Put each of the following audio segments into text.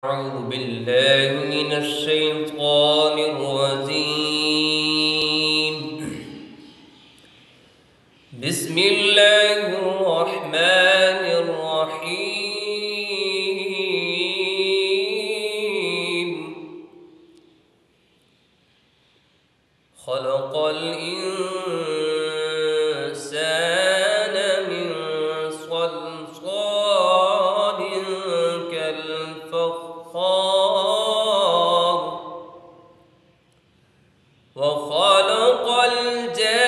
أعوذ بالله من الشيطان الرجيم. بسم الله الرحمن الرحيم. خلق الإنسان من صلصال كالفخار وخلق الجان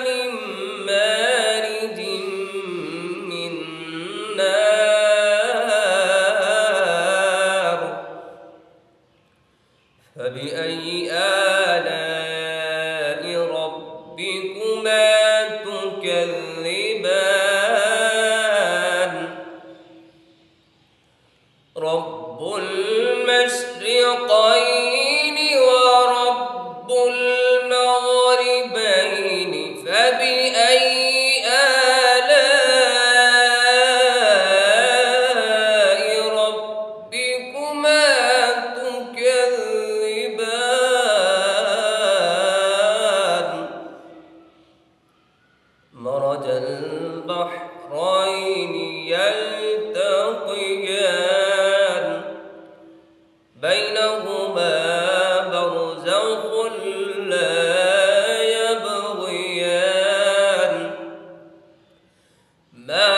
من مارج من نار. فبأي آلاء ربكما تكذبان؟ رب المشرقين ورب المغربين، فبأي آلاء ربكما تكذبان؟ مرج البحرين يلتقيان، بينهما برزخ لا يبغيان. ما